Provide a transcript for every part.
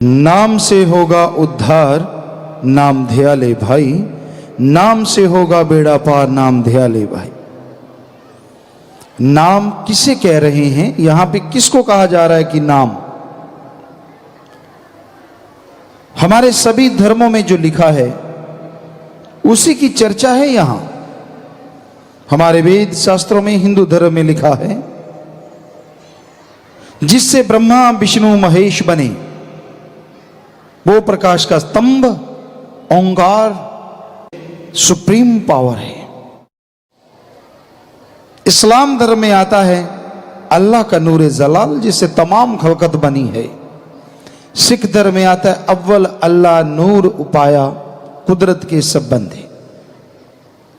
नाम से होगा उद्धार, नाम ध्या ले भाई। नाम से होगा बेड़ा पार, नाम ध्या ले भाई। नाम किसे कह रहे हैं? यहां पे किसको कहा जा रहा है कि नाम? हमारे सभी धर्मों में जो लिखा है उसी की चर्चा है यहां। हमारे वेद शास्त्रों में, हिंदू धर्म में लिखा है, जिससे ब्रह्मा विष्णु महेश बने, वो प्रकाश का स्तंभ ओंकार सुप्रीम पावर है। इस्लाम धर्म में आता है अल्लाह का नूर जलाल, जिससे तमाम खलकत बनी है। सिख धर्म में आता है अव्वल अल्लाह नूर उपाया, कुदरत के सब बंदे।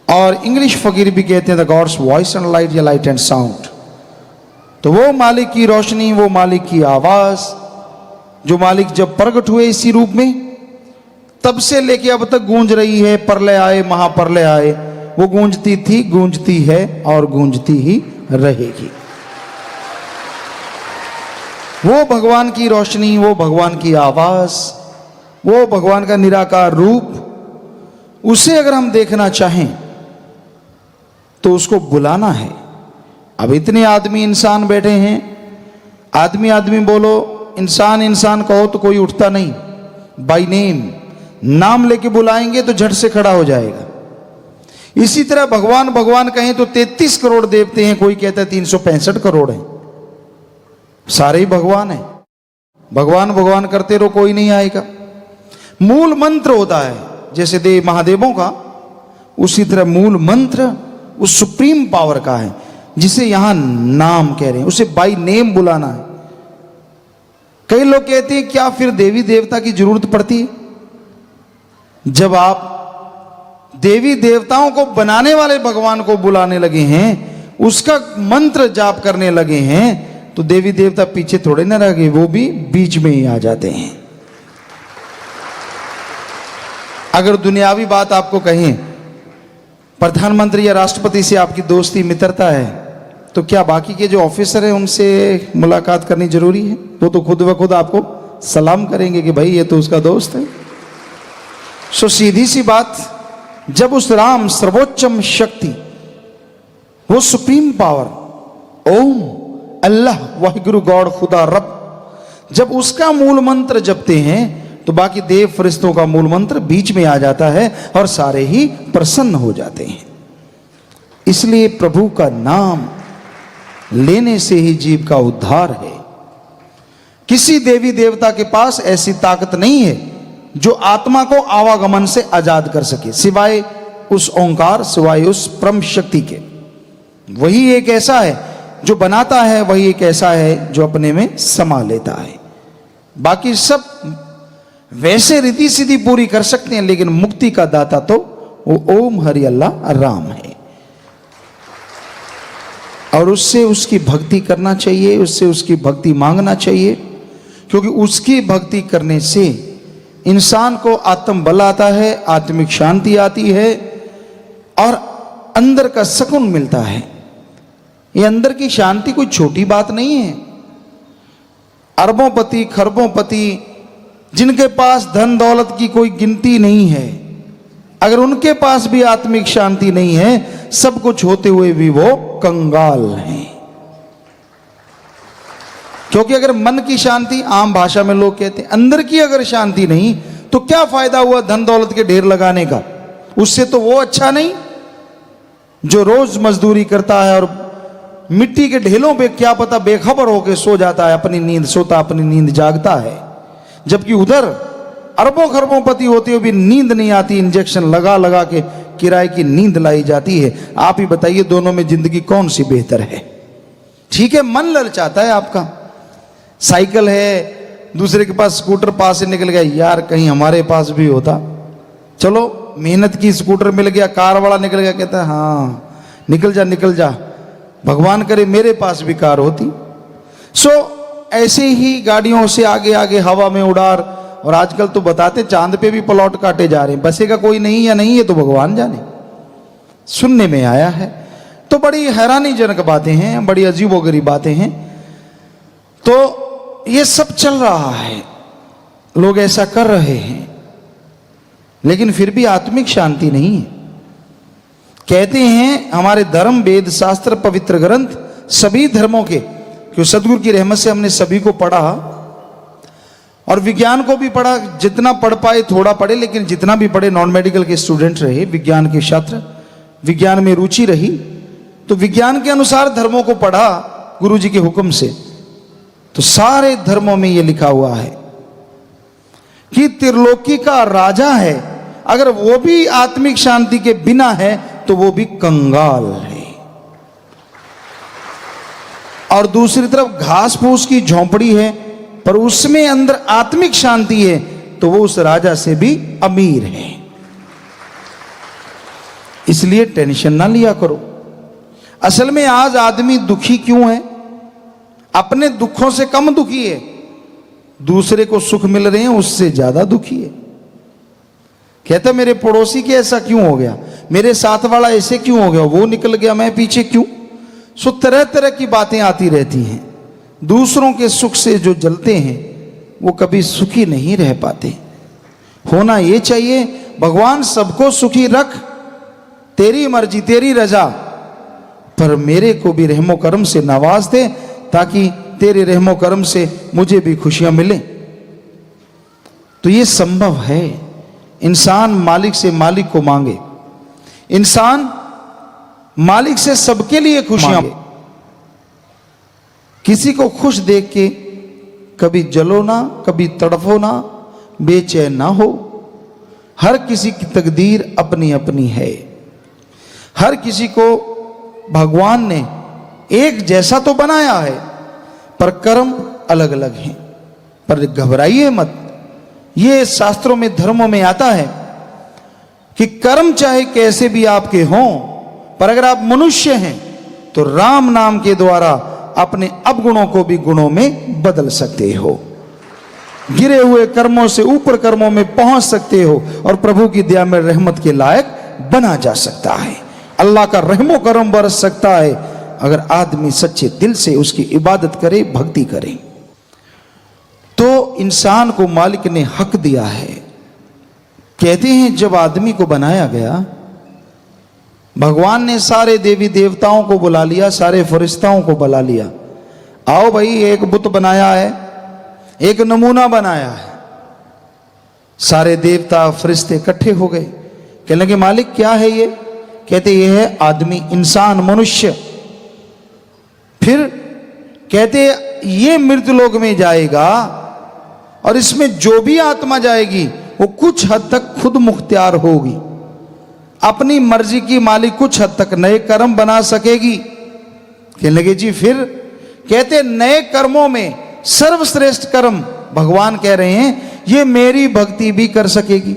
और इंग्लिश फकीर भी कहते हैं the gods voice and light या लाइट एंड साउंड। तो वो मालिक की रोशनी, वो मालिक की आवाज, जो मालिक जब प्रकट हुए इसी रूप में, तब से लेके अब तक गूंज रही है। प्रलय आए, महाप्रलय आए, वो गूंजती थी, गूंजती है और गूंजती ही रहेगी। वो भगवान की रोशनी, वो भगवान की आवाज, वो भगवान का निराकार रूप, उसे अगर हम देखना चाहें तो उसको बुलाना है। अब इतने आदमी इंसान बैठे हैं, आदमी आदमी बोलो, इंसान इंसान कहो तो कोई उठता नहीं। बाय नेम, नाम लेके बुलाएंगे तो झट से खड़ा हो जाएगा। इसी तरह भगवान भगवान कहें तो 33 करोड़ देवते हैं, कोई कहता है 365 करोड़ है। सारे ही भगवान है। भगवान भगवान करते रहो, कोई नहीं आएगा। मूल मंत्र होता है जैसे देव महादेवों का, उसी तरह मूल मंत्र उस सुप्रीम पावर का है, जिसे यहां नाम कह रहे हैं। उसे बाय नेम बुलाना है। कई लोग कहते हैं क्या फिर देवी देवता की जरूरत पड़ती है? जब आप देवी देवताओं को बनाने वाले भगवान को बुलाने लगे हैं, उसका मंत्र जाप करने लगे हैं, तो देवी देवता पीछे थोड़े ना रह गए, वो भी बीच में ही आ जाते हैं। अगर दुनियावी बात आपको कहें, प्रधानमंत्री या राष्ट्रपति से आपकी दोस्ती मित्रता है, तो क्या बाकी के जो ऑफिसर हैं उनसे मुलाकात करनी जरूरी है? वो तो खुद ब खुद आपको सलाम करेंगे कि भाई ये तो उसका दोस्त है। सो सीधी सी बात, जब उस राम सर्वोच्चम शक्ति, वो सुप्रीम पावर, ओम अल्लाह वाहिगुरु गॉड खुदा रब, जब उसका मूल मंत्र जपते हैं तो बाकी देव फरिश्तों का मूल मंत्र बीच में आ जाता है और सारे ही प्रसन्न हो जाते हैं। इसलिए प्रभु का नाम लेने से ही जीव का उद्धार है। किसी देवी देवता के पास ऐसी ताकत नहीं है जो आत्मा को आवागमन से आजाद कर सके, सिवाय उस ओंकार, सिवाय उस परम शक्ति के। वही एक ऐसा है जो बनाता है, वही एक ऐसा है जो अपने में समा लेता है। बाकी सब वैसे रीति सीधी पूरी कर सकते हैं, लेकिन मुक्ति का दाता तो वो ओम हरि अल्लाह राम है। और उससे उसकी भक्ति करना चाहिए, उससे उसकी भक्ति मांगना चाहिए, क्योंकि उसकी भक्ति करने से इंसान को आत्म बल आता है, आत्मिक शांति आती है और अंदर का सुकून मिलता है। ये अंदर की शांति कोई छोटी बात नहीं है। अरबोंपति खरबोंपति जिनके पास धन दौलत की कोई गिनती नहीं है, अगर उनके पास भी आत्मिक शांति नहीं है, सब कुछ होते हुए भी वो कंगाल हैं। क्योंकि अगर मन की शांति, आम भाषा में लोग कहते हैं, अंदर की अगर शांति नहीं, तो क्या फायदा हुआ धन दौलत के ढेर लगाने का? उससे तो वो अच्छा नहीं जो रोज मजदूरी करता है और मिट्टी के ढेलों पे क्या पता बेखबर होकर सो जाता है, अपनी नींद सोता, अपनी नींद जागता है। जबकि उधर अरबों खरबोंपति होते हुए भी नींद नहीं आती, इंजेक्शन लगा लगा के किराए की नींद लाई जाती है। आप ही बताइए दोनों में जिंदगी कौन सी बेहतर है? ठीक है, मन ललचाता है आपका। साइकिल है, दूसरे के पास स्कूटर पास से निकल गया, यार कहीं हमारे पास भी होता। चलो मेहनत की स्कूटर मिल गया, कार वाला निकल गया, कहता है हाँ निकल जा निकल जा, भगवान करे मेरे पास भी कार होती। सो ऐसे ही गाड़ियों से आगे आगे हवा में उड़ार, और आजकल तो बताते चांद पे भी प्लॉट काटे जा रहे हैं। बसेगा कोई नहीं या नहीं, ये तो भगवान जाने, सुनने में आया है। तो बड़ी हैरानीजनक बातें हैं, बड़ी अजीबोगरीब बातें हैं। तो ये सब चल रहा है। लोग ऐसा कर रहे हैं, लेकिन फिर भी आत्मिक शांति नहीं है। कहते हैं हमारे धर्म, वेद, शास्त्र, पवित्र ग्रंथ सभी धर्मों के, क्यों सदगुरु की रहमत से हमने सभी को पढ़ा और विज्ञान को भी पढ़ा, जितना पढ़ पाए थोड़ा पढ़े, लेकिन जितना भी पढ़े, नॉन मेडिकल के स्टूडेंट रहे, विज्ञान के छात्र, विज्ञान में रुचि रही, तो विज्ञान के अनुसार धर्मों को पढ़ा गुरु जी के हुक्म से। तो सारे धर्मों में यह लिखा हुआ है कि त्रिलोकी का राजा है, अगर वो भी आत्मिक शांति के बिना है तो वो भी कंगाल है। और दूसरी तरफ घास फूस की झोंपड़ी है, पर उसमें अंदर आत्मिक शांति है, तो वो उस राजा से भी अमीर है। इसलिए टेंशन ना लिया करो। असल में आज आदमी दुखी क्यों है? अपने दुखों से कम दुखी है, दूसरे को सुख मिल रहे हैं उससे ज्यादा दुखी है। कहता मेरे पड़ोसी के ऐसा क्यों हो गया, मेरे साथ वाला ऐसे क्यों हो गया, वो निकल गया मैं पीछे क्यों। सो तरह तरह की बातें आती रहती हैं। दूसरों के सुख से जो जलते हैं वो कभी सुखी नहीं रह पाते। होना ये चाहिए भगवान सबको सुखी रख, तेरी मर्जी तेरी रजा, पर मेरे को भी रहमो करम से नवाज दे, ताकि तेरे रहमो करम से मुझे भी खुशियां मिले। तो ये संभव है। इंसान मालिक से मालिक को मांगे, इंसान मालिक से सबके लिए खुशियां मांगे। किसी को खुश देख के कभी जलो ना, कभी तड़फो ना, बेचैन ना हो। हर किसी की तकदीर अपनी अपनी है। हर किसी को भगवान ने एक जैसा तो बनाया है, पर कर्म अलग अलग हैं। पर घबराइए मत, ये शास्त्रों में, धर्मों में आता है कि कर्म चाहे कैसे भी आपके हों, पर अगर आप मनुष्य हैं तो राम नाम के द्वारा अपने अवगुणों को भी गुणों में बदल सकते हो। गिरे हुए कर्मों से ऊपर कर्मों में पहुंच सकते हो और प्रभु की दया में रहमत के लायक बना जा सकता है। अल्लाह का रहमो करम बरस सकता है अगर आदमी सच्चे दिल से उसकी इबादत करे, भक्ति करे। तो इंसान को मालिक ने हक दिया है। कहते हैं जब आदमी को बनाया गया, भगवान ने सारे देवी देवताओं को बुला लिया, सारे फरिश्ताओं को बुला लिया, आओ भाई एक बुत बनाया है, एक नमूना बनाया है। सारे देवता फरिश्ते इकट्ठे हो गए, कहने लगे मालिक क्या है ये? कहते ये है आदमी, इंसान, मनुष्य। फिर कहते ये मृत्युलोक में जाएगा और इसमें जो भी आत्मा जाएगी वो कुछ हद तक खुद मुख्तियार होगी, अपनी मर्जी की मालिक, कुछ हद तक नए कर्म बना सकेगी। कहने लगे जी फिर? कहते नए कर्मों में सर्वश्रेष्ठ कर्म भगवान कह रहे हैं ये मेरी भक्ति भी कर सकेगी,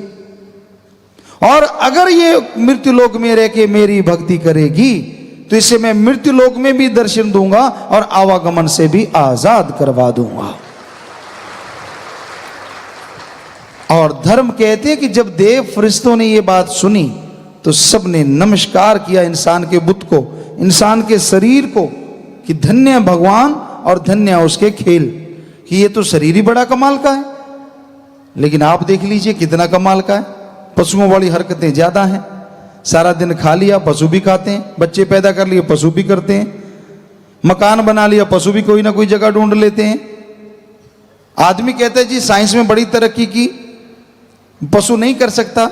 और अगर ये मृत्युलोक में रह के मेरी भक्ति करेगी तो इसे मैं मृत्युलोक में भी दर्शन दूंगा और आवागमन से भी आजाद करवा दूंगा। और धर्म कहते हैं कि जब देव फरिश्तों ने ये बात सुनी तो सब ने नमस्कार किया इंसान के बुत को, इंसान के शरीर को, कि धन्य भगवान और धन्य उसके खेल, कि ये तो शरीर ही बड़ा कमाल का है। लेकिन आप देख लीजिए कितना कमाल का है। पशुओं वाली हरकतें ज्यादा हैं। सारा दिन खा लिया, पशु भी खाते हैं, बच्चे पैदा कर लिए, पशु भी करते हैं, मकान बना लिया, पशु भी कोई ना कोई जगह ढूंढ लेते हैं। आदमी कहता है जी साइंस में बड़ी तरक्की की, पशु नहीं कर सकता।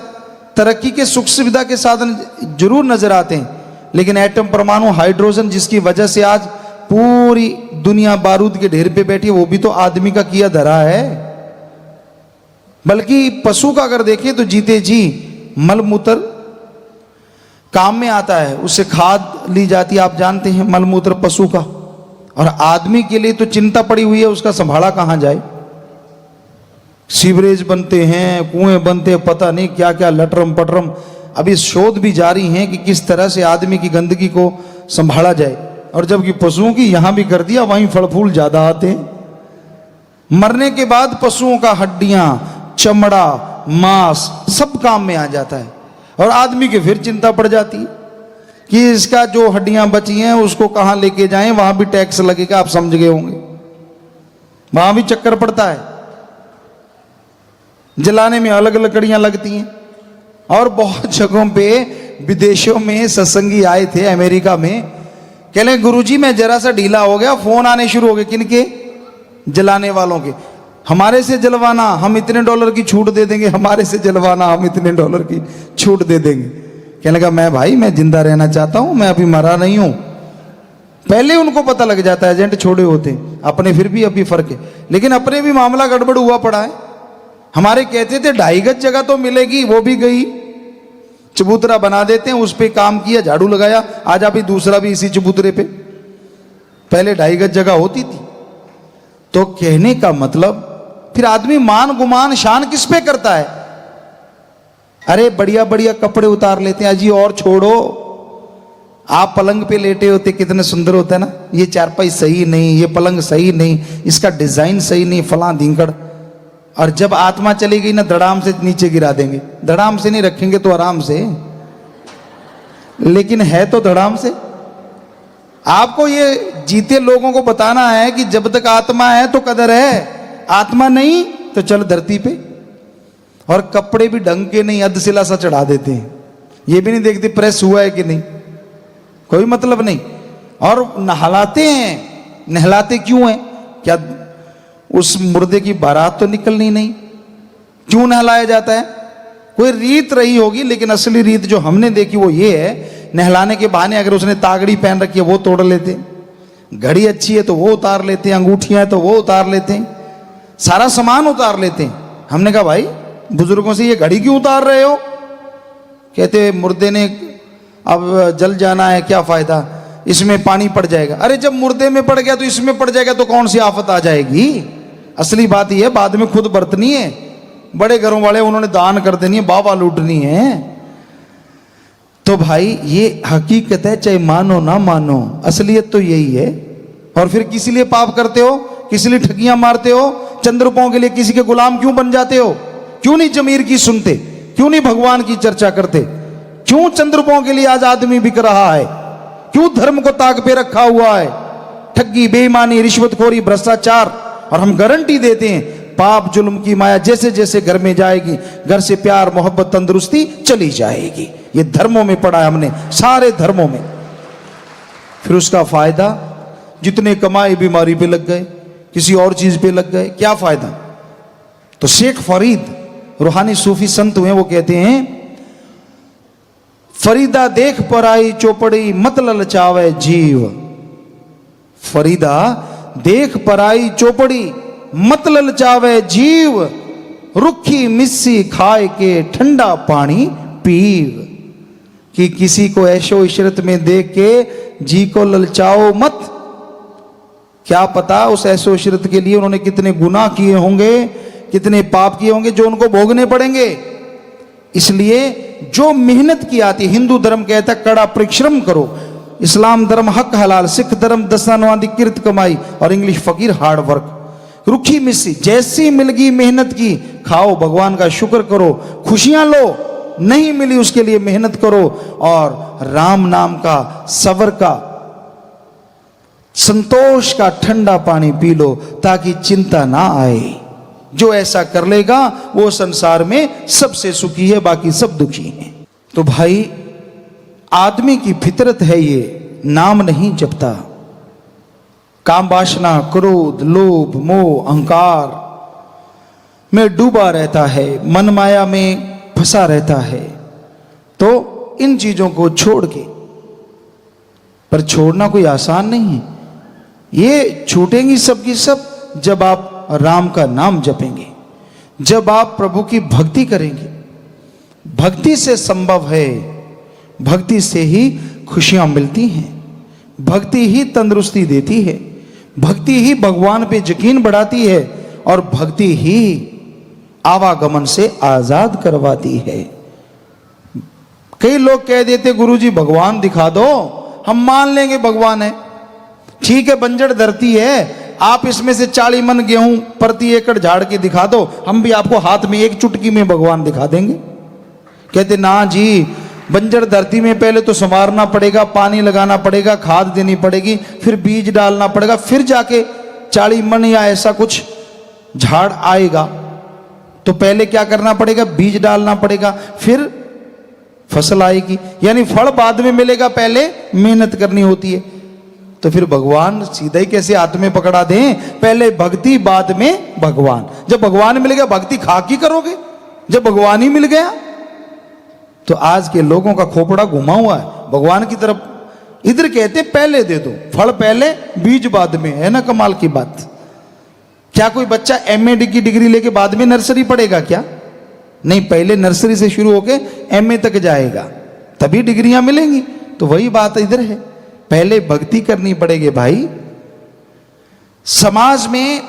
तरक्की के सुख सुविधा के साधन जरूर नजर आते हैं, लेकिन एटम, परमाणु, हाइड्रोजन, जिसकी वजह से आज पूरी दुनिया बारूद के ढेर पे बैठी है, वो भी तो आदमी का किया धरा है। बल्कि पशु का अगर देखें तो जीते जी मलमूत्र काम में आता है, उससे खाद ली जाती है, आप जानते हैं मलमूत्र पशु का। और आदमी के लिए तो चिंता पड़ी हुई है उसका संभाला कहां जाए। सीवरेज बनते हैं, कुएं बनते हैं, पता नहीं क्या क्या लटरम पटरम। अभी शोध भी जारी है कि किस तरह से आदमी की गंदगी को संभाला जाए। और जबकि पशुओं की यहां भी कर दिया, वहीं फल फूल ज्यादा आते हैं। मरने के बाद पशुओं का हड्डियां, चमड़ा, मांस सब काम में आ जाता है, और आदमी की फिर चिंता पड़ जाती है कि इसका जो हड्डियां बची हैं उसको कहां लेके जाएं, वहां भी टैक्स लगेगा, आप समझ गए होंगे, वहां भी चक्कर पड़ता है। जलाने में अलग लकड़ियां लगती हैं। और बहुत जगहों पे विदेशों में सत्संगी आए थे, अमेरिका में, कह रहे गुरुजी मैं जरा सा ढीला हो गया, फोन आने शुरू हो गए। किनके? जलाने वालों के। हमारे से जलवाना हम इतने डॉलर की छूट दे देंगे, हमारे से जलवाना हम इतने डॉलर की छूट दे देंगे। कहने लगा मैं भाई मैं जिंदा रहना चाहता हूं, मैं अभी मरा नहीं हूं। पहले उनको पता लग जाता है, एजेंट छोड़े होते, अपने फिर भी अभी फर्क है। लेकिन अपने भी मामला गड़बड़ हुआ पड़ा है। हमारे कहते थे 2.5 गज जगह तो मिलेगी, वो भी गई। चबूतरा बना देते हैं, उस पे काम किया, झाड़ू लगाया, आज अभी दूसरा भी इसी चबूतरे पे। पहले 2.5 गज जगह होती थी। तो कहने का मतलब फिर आदमी मान गुमान शान किस पे करता है? अरे बढ़िया बढ़िया कपड़े उतार लेते हैं। अजी और छोड़ो, आप पलंग पे लेटे होते कितने सुंदर होता है ना, ये चारपाई सही नहीं, ये पलंग सही नहीं, इसका डिजाइन सही नहीं, फलां ढींकड़। और जब आत्मा चली गई ना, धड़ाम से नीचे गिरा देंगे। धड़ाम से नहीं, रखेंगे तो आराम से, लेकिन है तो धड़ाम से। आपको ये जीते लोगों को बताना है कि जब तक आत्मा है तो कदर है, आत्मा नहीं तो चल धरती पे। और कपड़े भी ढंग के नहीं, अधसिला सा चढ़ा देते हैं, ये भी नहीं देखते प्रेस हुआ है कि नहीं, कोई मतलब नहीं। और नहलाते हैं, नहलाते क्यों हैं? क्या उस मुर्दे की बारात तो निकलनी नहीं? क्यों नहलाया जाता है? कोई रीत रही होगी, लेकिन असली रीत जो हमने देखी वो ये है, नहलाने के बहाने अगर उसने तागड़ी पहन रखी है वो तोड़ लेते, घड़ी अच्छी है तो वो उतार लेते हैं, अंगूठियां हैं तो वो उतार लेते हैं, सारा सामान उतार लेते हैं। हमने कहा भाई बुजुर्गों से ये घड़ी क्यों उतार रहे हो? कहते मुर्दे ने अब जल जाना है, क्या फायदा, इसमें पानी पड़ जाएगा। अरे जब मुर्दे में पड़ गया तो इसमें पड़ जाएगा तो कौन सी आफत आ जाएगी? असली बात यह है बाद में खुद बरतनी है। बड़े घरों वाले उन्होंने दान कर देनी है, बाबा लूटनी है। तो भाई ये हकीकत है, चाहे मानो ना मानो, असलियत तो यही है। और फिर किसी लिए पाप करते हो, किसी लिए ठगियां मारते हो, चंद रुपयों के लिए किसी के गुलाम क्यों बन जाते हो? क्यों नहीं जमीर की सुनते? क्यों नहीं भगवान की चर्चा करते? क्यों चंद रुपयों के लिए आज आदमी बिक रहा है? क्यों धर्म को ताक पे रखा हुआ है? ठगी, बेईमानी, रिश्वतखोरी, भ्रष्टाचार। और हम गारंटी देते हैं पाप जुल्म की माया जैसे जैसे घर में जाएगी, घर से प्यार मोहब्बत तंदुरुस्ती चली जाएगी। ये धर्मों में पढ़ा है हमने, सारे धर्मों में। फिर उसका फायदा, जितने कमाए बीमारी पे लग गए, किसी और चीज पे लग गए, क्या फायदा? तो शेख फरीद रूहानी सूफी संत हुए, वो कहते हैं फरीदा देख पराई चौपड़ी मत ललचावे जीव। फरीदा देख पराई चौपड़ी मत ललचावे जीव, रुखी मिस्सी खाए के ठंडा पानी पीव। कि किसी को ऐशो इशरत में देख के जी को ललचाओ मत। क्या पता उस ऐशो इशरत के लिए उन्होंने कितने गुनाह किए होंगे, कितने पाप किए होंगे जो उनको भोगने पड़ेंगे। इसलिए जो मेहनत की आती, हिंदू धर्म कहता है कड़ा परिश्रम करो, इस्लाम धर्म हक हलाल, सिख धर्म दसानवादी किरत कमाई, और इंग्लिश फकीर हार्ड वर्क। रुखी मिस्सी जैसी मिल गई मेहनत की खाओ, भगवान का शुक्र करो, खुशियां लो, नहीं मिली उसके लिए मेहनत करो, और राम नाम का, सबर का, संतोष का ठंडा पानी पी लो ताकि चिंता ना आए। जो ऐसा कर लेगा वो संसार में सबसे सुखी है, बाकी सब दुखी हैं। तो भाई आदमी की फितरत है ये, नाम नहीं जपता, काम वासना, क्रोध, लोभ, मोह, अहंकार में डूबा रहता है, मन माया में फंसा रहता है। तो इन चीजों को छोड़ के, पर छोड़ना कोई आसान नहीं है। ये छूटेंगी सबकी सब जब आप राम का नाम जपेंगे, जब आप प्रभु की भक्ति करेंगे। भक्ति से संभव है, भक्ति से ही खुशियां मिलती हैं, भक्ति ही तंदुरुस्ती देती है, भक्ति ही भगवान पे यकीन बढ़ाती है, और भक्ति ही आवागमन से आजाद करवाती है। कई लोग कह देते गुरुजी भगवान दिखा दो, हम मान लेंगे भगवान है। ठीक है, बंजर धरती है, आप इसमें से 40 मन गेहूं प्रति एकड़ झाड़ के दिखा दो, हम भी आपको हाथ में एक चुटकी में भगवान दिखा देंगे। कहते ना जी, बंजर धरती में पहले तो संवारना पड़ेगा, पानी लगाना पड़ेगा, खाद देनी पड़ेगी, फिर बीज डालना पड़ेगा, फिर जाके 40 मन या ऐसा कुछ झाड़ आएगा। तो पहले क्या करना पड़ेगा? बीज डालना पड़ेगा, फिर फसल आएगी। यानी फल बाद में मिलेगा, पहले मेहनत करनी होती है। तो फिर भगवान सीधा ही कैसे हाथ में पकड़ा दें? पहले भक्ति बाद में भगवान। जब भगवान मिल गया भक्ति खाक ही करोगे, जब भगवान ही मिल गया। तो आज के लोगों का खोपड़ा घुमा हुआ है भगवान की तरफ। इधर कहते पहले दे दो, फल पहले बीज बाद में। है ना कमाल की बात? क्या कोई बच्चा एमए की डिग्री लेके बाद में नर्सरी पढ़ेगा क्या? नहीं, पहले नर्सरी से शुरू होके एमए तक जाएगा, तभी डिग्रियां मिलेंगी। तो वही बात इधर है, पहले भक्ति करनी पड़ेगी भाई। समाज में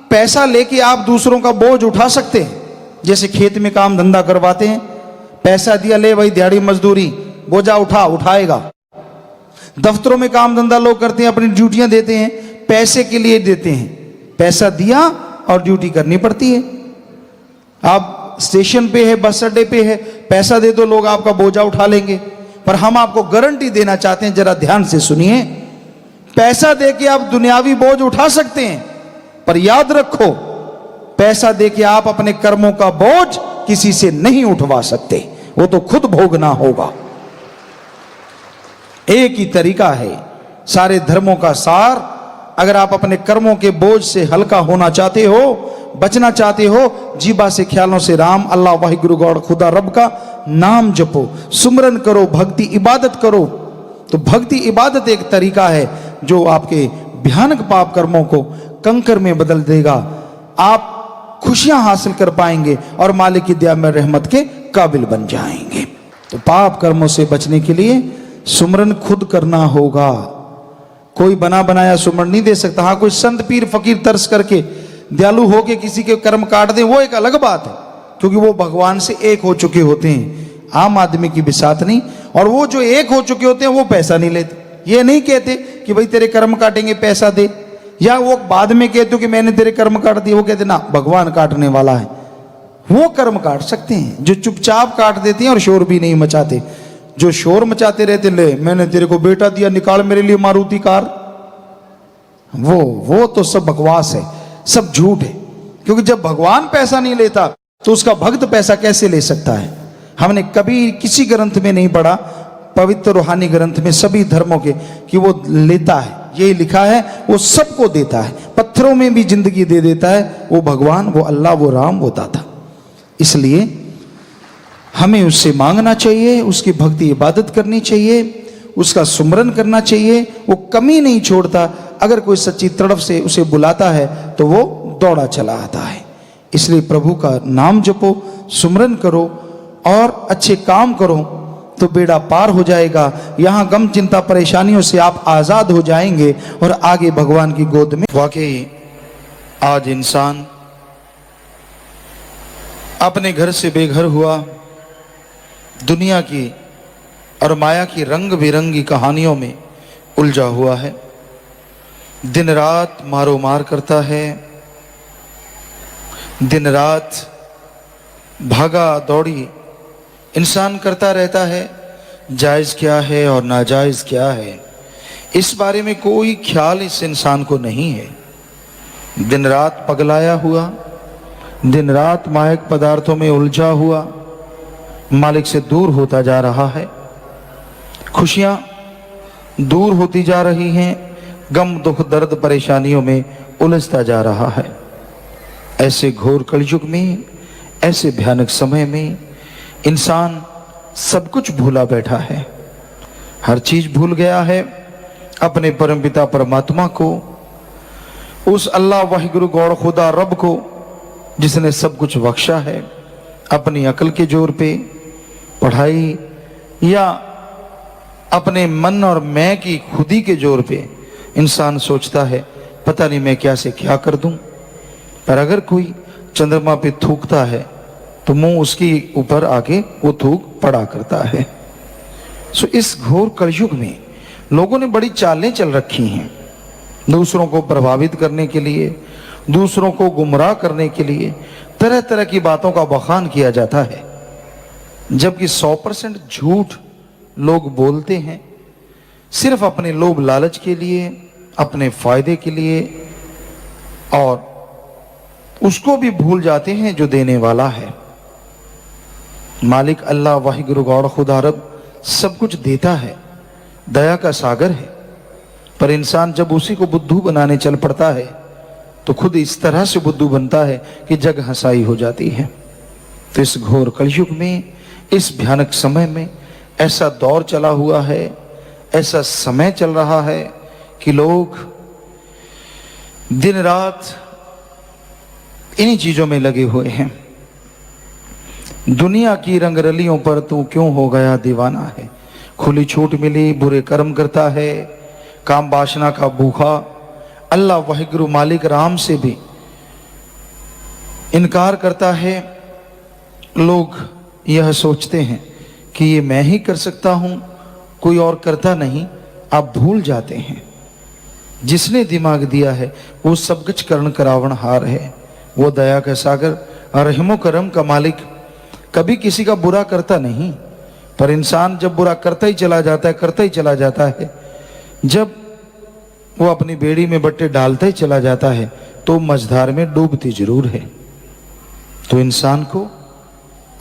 पैसा लेके आप दूसरों का बोझ उठा सकते हैं। जैसे खेत में काम धंधा करवाते हैं, पैसा दिया, ले भाई दिहाड़ी मजदूरी, बोझा उठाएगा। दफ्तरों में काम धंधा लोग करते हैं, अपनी ड्यूटियां देते हैं, पैसे के लिए देते हैं। पैसा दिया और ड्यूटी करनी पड़ती है। आप स्टेशन पे है, बस अड्डे पे है, पैसा दे दो, लोग आपका बोझा उठा लेंगे। पर हम आपको गारंटी देना चाहते हैं, जरा ध्यान से सुनिए। पैसा देके आप दुनियावी बोझ उठा सकते हैं, पर याद रखो, पैसा देके आप अपने कर्मों का बोझ किसी से नहीं उठवा सकते, वो तो खुद भोगना होगा। एक ही तरीका है सारे धर्मों का सार। अगर आप अपने कर्मों के बोझ से हल्का होना चाहते हो, बचना चाहते हो, जीबा से ख्यालों से राम, अल्लाह, वाहिगुरु, गॉड, खुदा, रब का नाम जपो, सुमरन करो, भक्ति इबादत करो। तो भक्ति इबादत एक तरीका है जो आपके भयानक पाप कर्मों को कंकर में बदल देगा। आप खुशियां हासिल कर पाएंगे और मालिक की दया में रहमत के काबिल बन जाएंगे। तो पाप कर्मों से बचने के लिए सुमरन खुद करना होगा। कोई बना बनाया सुमरन नहीं दे सकता। हाँ, कोई संत पीर फकीर तरस करके दयालु होके किसी के कर्म काट दे, वो एक अलग बात है, क्योंकि वो भगवान से एक हो चुके होते हैं। आम आदमी की बिसात नहीं। और वो जो एक हो चुके होते हैं वो पैसा नहीं लेते। ये नहीं कहते कि भाई तेरे कर्म काटेंगे पैसा दे, या वो बाद में कहते हो कि मैंने तेरे कर्म काट दिए। वो कहते ना, भगवान काटने वाला है, वो कर्म काट सकते हैं। जो चुपचाप काट देते हैं और शोर भी नहीं मचाते। जो शोर मचाते रहते, ले मैंने तेरे को बेटा दिया, निकाल मेरे लिए मारुति कार, वो तो सब बकवास है, सब झूठ है। क्योंकि जब भगवान पैसा नहीं लेता तो उसका भक्त पैसा कैसे ले सकता है? हमने कभी किसी ग्रंथ में नहीं पढ़ा, पवित्र रूहानी ग्रंथ में सभी धर्मों के, कि वो लेता है। यही लिखा है, वो सबको देता है, पत्थरों में भी जिंदगी दे देता है। वो भगवान, वो अल्लाह, वो राम, वो दाता। इसलिए हमें उससे मांगना चाहिए, उसकी भक्ति इबादत करनी चाहिए, उसका सुमरन करना चाहिए। वो कमी नहीं छोड़ता। अगर कोई सच्ची तड़प से उसे बुलाता है तो वो दौड़ा चला आता है। इसलिए प्रभु का नाम जपो, सुमरन करो और अच्छे काम करो, तो बेड़ा पार हो जाएगा। यहाँ गम चिंता परेशानियों से आप आज़ाद हो जाएंगे और आगे भगवान की गोद में। वाकई आज इंसान अपने घर से बेघर हुआ, दुनिया की और माया की रंग बिरंगी कहानियों में उलझा हुआ है। दिन रात मारो मार करता है, दिन रात भागा दौड़ी इंसान करता रहता है। जायज़ क्या है और नाजायज़ क्या है, इस बारे में कोई ख्याल इस इंसान को नहीं है। दिन रात पगलाया हुआ, दिन रात मायक पदार्थों में उलझा हुआ, मालिक से दूर होता जा रहा है। खुशियां दूर होती जा रही हैं, गम दुख दर्द परेशानियों में उलझता जा रहा है। ऐसे घोर कलयुग में, ऐसे भयानक समय में इंसान सब कुछ भूला बैठा है, हर चीज भूल गया है। अपने परमपिता परमात्मा को, उस अल्लाह वाहिगुरु गॉड खुदा रब को जिसने सब कुछ बख्शा है, अपनी अकल के जोर पे, पढ़ाई या अपने मन और मैं की खुदी के जोर पे इंसान सोचता है पता नहीं मैं क्या से क्या कर दूं। पर अगर कोई चंद्रमा पे थूकता है तो मुंह उसके ऊपर आके वो थूक पड़ा करता है। सो इस घोर कलयुग में लोगों ने बड़ी चालें चल रखी हैं, दूसरों को प्रभावित करने के लिए, दूसरों को गुमराह करने के लिए तरह तरह की बातों का बखान किया जाता है, जबकि 100% झूठ लोग बोलते हैं सिर्फ अपने लोभ लालच के लिए, अपने फायदे के लिए। और उसको भी भूल जाते हैं जो देने वाला है। मालिक अल्लाह वाहिगुरु गौर खुदा रब सब कुछ देता है, दया का सागर है। पर इंसान जब उसी को बुद्धू बनाने चल पड़ता है तो खुद इस तरह से बुद्धू बनता है कि जग हंसाई हो जाती है। तो इस घोर कलयुग में, इस भयानक समय में ऐसा दौर चला हुआ है, ऐसा समय चल रहा है कि लोग दिन रात इन्हीं चीजों में लगे हुए हैं। दुनिया की रंगरलियों पर तू क्यों हो गया दीवाना है। खुली छूट मिली, बुरे कर्म करता है, काम वासना का भूखा, अल्लाह वाहिगुरु मालिक राम से भी इनकार करता है। लोग यह सोचते हैं कि ये मैं ही कर सकता हूं, कोई और करता नहीं। आप भूल जाते हैं जिसने दिमाग दिया है वो सब कुछ कर्ण करावण हार है। वो दया का सागर, रहमो करम का मालिक कभी किसी का बुरा करता नहीं। पर इंसान जब बुरा करता ही चला जाता है, करता ही चला जाता है, जब वो अपनी बेड़ी में बट्टे डालता ही चला जाता है तो मझधार में डूबती जरूर है। तो इंसान को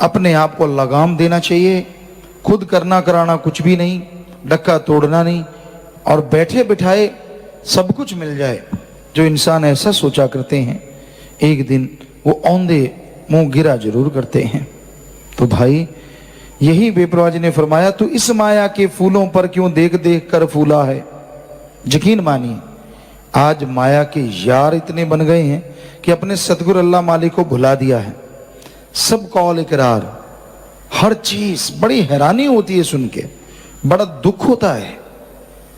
अपने आप को लगाम देना चाहिए। खुद करना कराना कुछ भी नहीं, डक्का तोड़ना नहीं, और बैठे बिठाए सब कुछ मिल जाए। जो इंसान ऐसा सोचा करते हैं एक दिन वो औंधे मुंह गिरा जरूर करते हैं। तो भाई यही बेपरवाह जी ने फरमाया, तू इस माया के फूलों पर क्यों देख देख कर फूला है। यकीन मानिए आज माया के यार इतने बन गए हैं कि अपने सतगुरु अल्लाह मालिक को भुला दिया है। सब कौल इकरार, हर चीज बड़ी हैरानी होती है सुन के, बड़ा दुख होता है।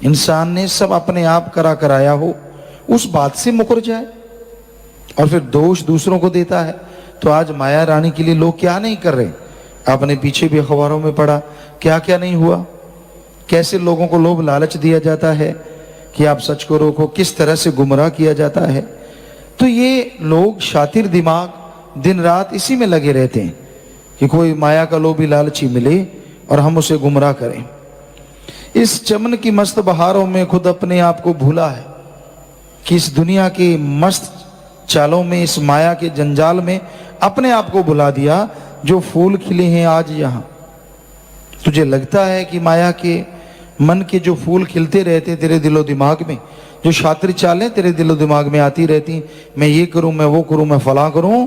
इंसान ने सब अपने आप करा कराया हो, उस बात से मुकर जाए और फिर दोष दूसरों को देता है। तो आज माया रानी के लिए लोग क्या नहीं कर रहे। आपने पीछे भी अखबारों में पढ़ा क्या क्या नहीं हुआ, कैसे लोगों को लोभ लालच दिया जाता है कि आप सच को रोको, किस तरह से गुमराह किया जाता है। तो ये लोग शातिर दिमाग दिन रात इसी में लगे रहते हैं कि कोई माया का लोभी लालची मिले और हम उसे गुमराह करें। इस चमन की मस्त बहारों में खुद अपने आप को भूला है कि इस दुनिया के मस्त चालों में, इस माया के जंजाल में अपने आप को भुला दिया। जो फूल खिले हैं आज यहाँ, तुझे लगता है कि माया के मन के जो फूल खिलते रहते तेरे दिलो दिमाग में, जो शातिर चालें तेरे दिलो दिमाग में आती रहती, मैं ये करूं, मैं वो करूं, मैं फला करूं,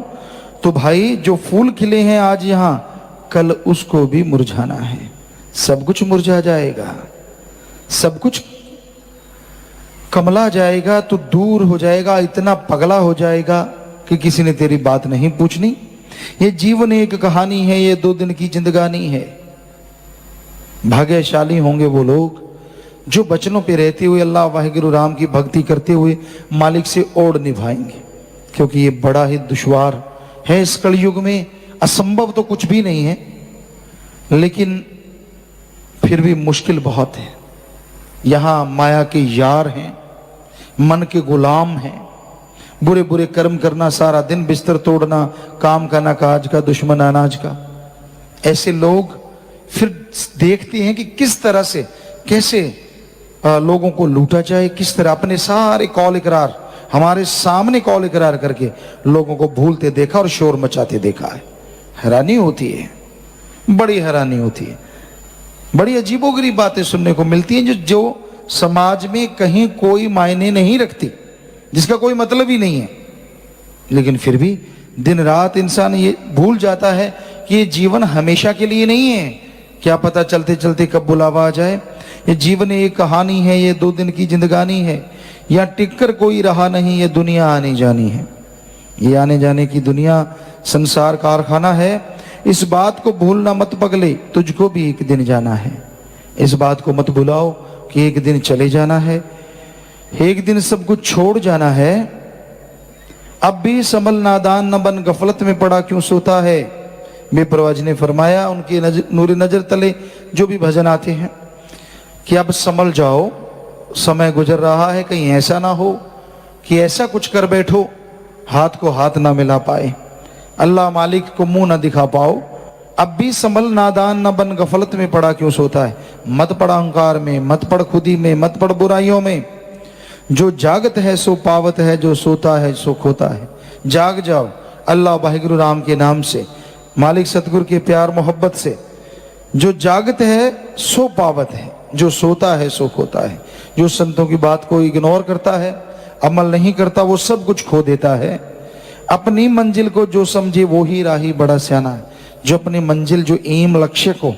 तो भाई जो फूल खिले हैं आज यहाँ, कल उसको भी मुरझाना है। सब कुछ मुरझा जाएगा, सब कुछ कमला जाएगा, तो दूर हो जाएगा, इतना पगला हो जाएगा कि किसी ने तेरी बात नहीं पूछनी। ये जीवन एक कहानी है, ये 2 दिन की जिंदगानी है। भाग्यशाली होंगे वो लोग जो बचनों पे रहते हुए अल्लाह वाहिगुरु राम की भक्ति करते हुए मालिक से ओढ़ निभाएंगे, क्योंकि ये बड़ा ही दुश्वार है इस कलयुग में। असंभव तो कुछ भी नहीं है, लेकिन फिर भी मुश्किल बहुत है। यहां माया के यार हैं, मन के गुलाम हैं, बुरे बुरे कर्म करना, सारा दिन बिस्तर तोड़ना, काम का ना काज का, दुश्मन अनाज का। ऐसे लोग फिर देखते हैं कि किस तरह से, कैसे लोगों को लूटा जाए, किस तरह अपने सारे कौल इकरार हमारे सामने कौल इकरार करके लोगों को भूलते देखा और शोर मचाते देखा है। हैरानी होती है, बड़ी हैरानी होती है। बड़ी अजीबोगरीब बातें सुनने को मिलती हैं जो समाज में कहीं कोई मायने नहीं रखती, जिसका कोई मतलब ही नहीं है। लेकिन फिर भी दिन रात इंसान ये भूल जाता है कि ये जीवन हमेशा के लिए नहीं है। क्या पता चलते चलते कब बुलावा आ जाए। ये जीवन एक कहानी है, ये 2 दिन की जिंदगानी है। या टिककर कोई रहा नहीं, ये दुनिया आने जानी है। ये आने जाने की दुनिया संसार कारखाना है। इस बात को भूलना मत पगले, तुझको भी एक दिन जाना है। इस बात को मत भुलाओ कि एक दिन चले जाना है, एक दिन सब कुछ छोड़ जाना है। अब भी संभल नादान न बन, गफलत में पड़ा क्यों सोता है। बेपरवाह जी ने फरमाया उनकी नूर नजर तले जो भी भजन आते हैं कि अब संभल जाओ, समय गुजर रहा है, कहीं ऐसा ना हो कि ऐसा कुछ कर बैठो हाथ को हाथ ना मिला पाए, अल्लाह मालिक को मुंह ना दिखा पाओ। अब भी संभल नादान न बन, गफलत में पड़ा क्यों सोता है। मत पड़ अहंकार में, मत पड़ खुदी में, मत पड़ बुराइयों में। जो जागत है सो पावत है, जो सोता है सो खोता है। जाग जाओ अल्लाह वाहिगुरु राम के नाम से, मालिक सतगुरु के प्यार मोहब्बत से। जो जागत है सो पावत है, जो सोता है सो खोता है। जो संतों की बात को इग्नोर करता है, अमल नहीं करता, वो सब कुछ खो देता है। अपनी मंजिल को जो समझे वो ही राही बड़ा सियाना है। जो अपनी मंजिल, जो एम, लक्ष्य को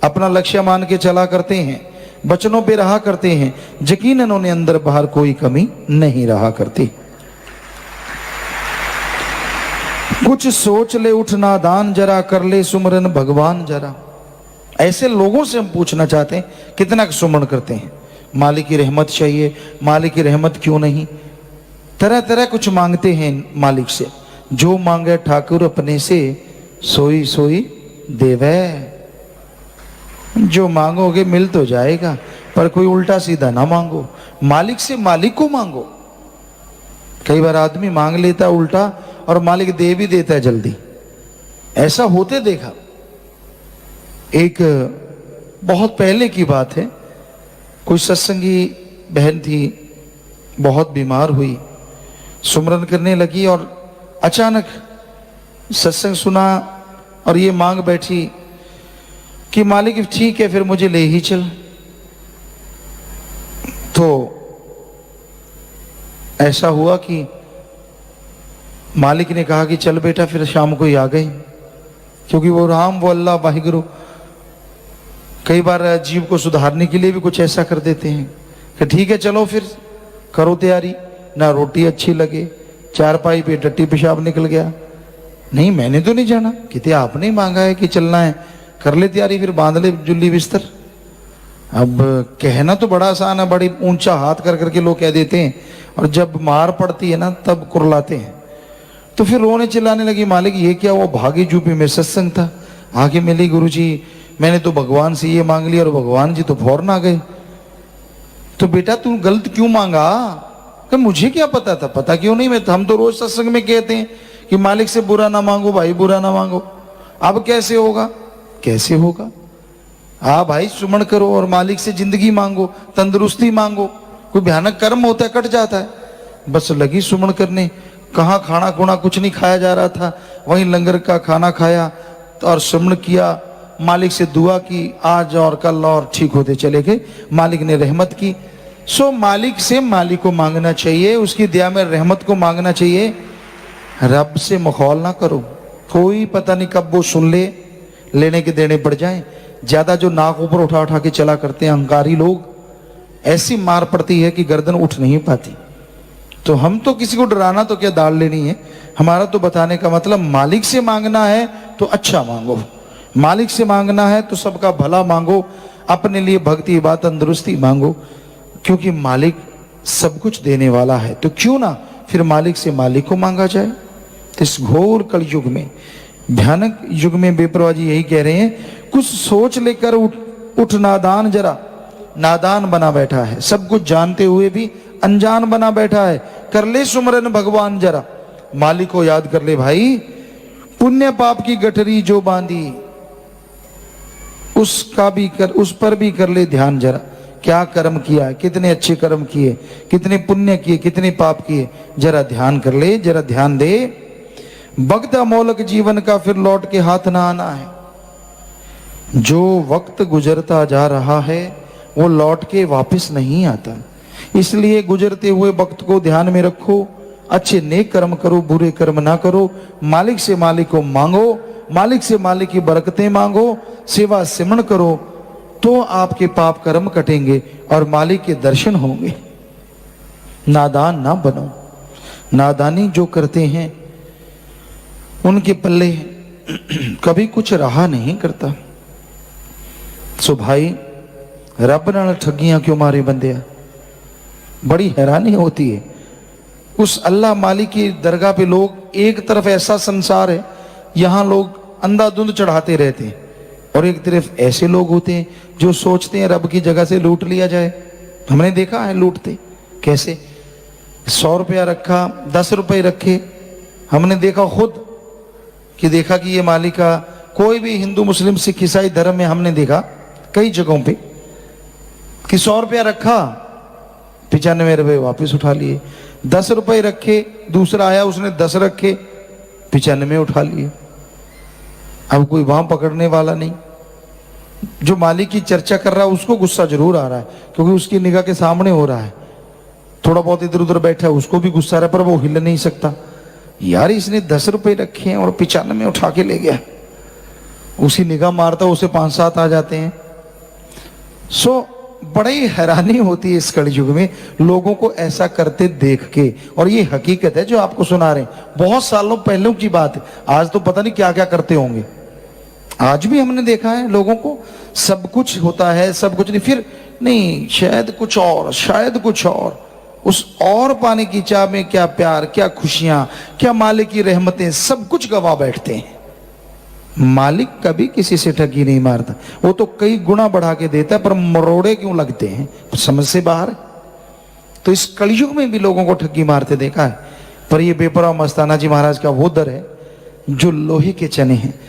अपना लक्ष्य मान के चला करते हैं, वचनों पे रहा करते हैं, यकीनन उन्हें अंदर बाहर कोई कमी नहीं रहा करती। कुछ सोच ले उठ नादान जरा, कर ले सुमरन भगवान जरा। ऐसे लोगों से हम पूछना चाहते हैं कितना सुमरण करते हैं। मालिक की रहमत चाहिए, मालिक की रहमत क्यों नहीं। तरह तरह कुछ मांगते हैं मालिक से। जो मांगे ठाकुर अपने से, सोई सोई देवे। जो मांगोगे मिल तो जाएगा, पर कोई उल्टा सीधा ना मांगो। मालिक से मालिक को मांगो। कई बार आदमी मांग लेता उल्टा और मालिक दे भी देता है जल्दी। ऐसा होते देखा। एक बहुत पहले की बात है, कोई सत्संगी बहन थी, बहुत बीमार हुई, सुमरन करने लगी और अचानक सत्संग सुना और ये मांग बैठी कि मालिक ठीक है फिर मुझे ले ही चल। तो ऐसा हुआ कि मालिक ने कहा कि चल बेटा, फिर शाम को ही आ गई। क्योंकि वो राम, वो अल्लाह वाहिगुरु कई बार जीव को सुधारने के लिए भी कुछ ऐसा कर देते हैं कि ठीक है चलो फिर करो तैयारी। ना रोटी अच्छी लगे, चारपाई पे टट्टी पेशाब निकल गया। नहीं मैंने तो नहीं जाना, कहते आपने ही मांगा है कि चलना है, कर ले तैयारी, फिर बांध ले जुल्ली बिस्तर। अब कहना तो बड़ा आसान है, बड़ी ऊंचा हाथ कर करके लोग कह देते हैं, और जब मार पड़ती है ना तब कुरलाते हैं। तो फिर रोने चिल्लाने लगी, मालिक ये क्या हुआ, भागी यूपी में सत्संग था, आके मिली गुरुजी, मैंने तो भगवान से ये मांग लिया और भगवान जी तो फौरन आ गए। तो बेटा तू गलत क्यों मांगा? कि मुझे क्या पता था। पता क्यों नहीं, मैं हम तो रोज सत्संग में कहते हैं कि मालिक से बुरा ना मांगो भाई, बुरा ना मांगो। अब कैसे होगा? कैसे होगा? हाँ भाई सुमन करो और मालिक से जिंदगी मांगो, तंदुरुस्ती मांगो। कोई भयानक कर्म होता है, कट जाता है। बस लगी सुमन करने। कहाँ खाना खुना कुछ नहीं खाया जा रहा था, वहीं लंगर का खाना खाया और सुमन किया, मालिक से दुआ की, आज और कल और ठीक होते चले गए। मालिक ने रहमत की। सो मालिक से मालिक को मांगना चाहिए, उसकी दया में रहमत को मांगना चाहिए। रब से मखौल ना करो, कोई पता नहीं कब वो सुन ले, लेने के देने पड़ जाए। ज्यादा जो नाक ऊपर उठा उठा के चला करते हैं अहंकारी लोग, ऐसी मार पड़ती है कि गर्दन उठ नहीं पाती। तो हम तो किसी को डराना तो क्या दाल लेनी है। हमारा तो बताने का मतलब मालिक से मांगना है तो अच्छा मांगो, मालिक से मांगना है तो सबका भला मांगो, अपने लिए भक्ति बात तंदुरुस्ती मांगो, क्योंकि मालिक सब कुछ देने वाला है। तो क्यों ना फिर मालिक से मालिक को मांगा जाए। इस घोर कल युग में, भयानक युग में बेपरवाह जी यही कह रहे हैं, कुछ सोच लेकर उठ नादान जरा। नादान बना बैठा है, सब कुछ जानते हुए भी अनजान बना बैठा है। कर ले सुमरन भगवान जरा, मालिक को याद कर ले भाई। पुण्य पाप की गठरी जो बांधी, उसका भी कर, उस पर भी कर ले ध्यान जरा। क्या कर्म किया, कितने अच्छे कर्म किए, कितने पुण्य किए, कितने पाप किए, जरा ध्यान कर ले, जरा ध्यान दे। वक्त अमोलक जीवन का फिर लौट के हाथ ना आना है। जो वक्त गुजरता जा रहा है वो लौट के वापस नहीं आता। इसलिए गुजरते हुए वक्त को ध्यान में रखो, अच्छे नेक कर्म करो, बुरे कर्म ना करो। मालिक से मालिक को मांगो, मालिक से मालिक की बरकतें मांगो, सेवा सिमरण करो, तो आपके पाप कर्म कटेंगे और मालिक के दर्शन होंगे। नादान ना बनो। नादानी जो करते हैं उनके पल्ले कभी कुछ रहा नहीं करता। सो भाई रब नाल ठगियां क्यों मारे बंदे? बड़ी हैरानी होती है। उस अल्लाह मालिक की दरगाह पे लोग, एक तरफ ऐसा संसार है यहाँ लोग अंधाधुंध चढ़ाते रहते हैं, और एक तरफ ऐसे लोग होते हैं जो सोचते हैं रब की जगह से लूट लिया जाए। हमने देखा है लूटते कैसे। 100 रुपया रखा, 10 रुपए रखे। हमने देखा खुद कि देखा कि ये मालिक का, कोई भी हिंदू मुस्लिम सिख ईसाई धर्म में हमने देखा कई जगहों पे कि 100 रुपया रखा, 95 रुपए वापिस उठा लिए। 10 रुपए रखे, दूसरा आया उसने 10 रखे, 95 उठा लिए। अब कोई वहां पकड़ने वाला नहीं। जो मालिक की चर्चा कर रहा है उसको गुस्सा जरूर आ रहा है, क्योंकि उसकी निगाह के सामने हो रहा है। थोड़ा बहुत इधर उधर बैठा है उसको भी गुस्सा आ रहा है, पर वो हिल नहीं सकता। यार इसने 10 रुपए रखे हैं और 95 उठा के ले गया। उसी निगाह मारता उसे 5-7 आ जाते हैं। सो बड़ी हैरानी होती है इस कलयुग में लोगों को ऐसा करते देख के। और ये हकीकत है जो आपको सुना रहे हैं, बहुत सालों पहले की बात है। आज तो पता नहीं क्या क्या करते होंगे। आज भी हमने देखा है लोगों को, सब कुछ होता है, सब कुछ नहीं, फिर नहीं शायद कुछ और, शायद कुछ और। उस और पाने की चाह में क्या प्यार, क्या खुशियां, क्या मालिक की रहमतें, सब कुछ गवा बैठते हैं। मालिक कभी किसी से ठगी नहीं मारता, वो तो कई गुना बढ़ा के देता है, पर मरोड़े क्यों लगते हैं, समझ से बाहर है। तो इस कलयुग में भी लोगों को ठगी मारते देखा है। पर ये बेपरवाह मस्ताना जी महाराज का वो दर है जो लोहे के चने हैं,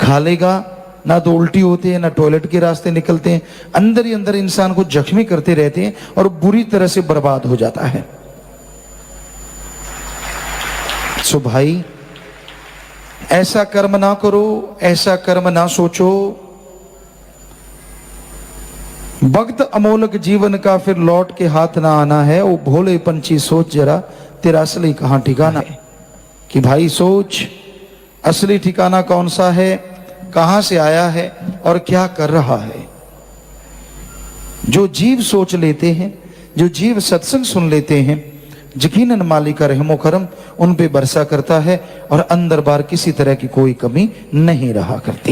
खा लेगा ना तो उल्टी होती है, ना टॉयलेट के रास्ते निकलते हैं, अंदर ही अंदर इंसान को जख्मी करते रहते हैं और बुरी तरह से बर्बाद हो जाता है। सो भाई ऐसा कर्म ना करो, ऐसा कर्म ना सोचो। वक्त अमोलक जीवन का फिर लौट के हाथ ना आना है। वो भोले पंछी सोच जरा तेरा असली कहां ठिकाना है। कि भाई सोच असली ठिकाना कौन सा है, कहां से आया है और क्या कर रहा है। जो जीव सोच लेते हैं, जो जीव सत्संग सुन लेते हैं, यकीनन मालिक का रहमो करम उन पे बरसा करता है और अंदर बार किसी तरह की कोई कमी नहीं रहा करती।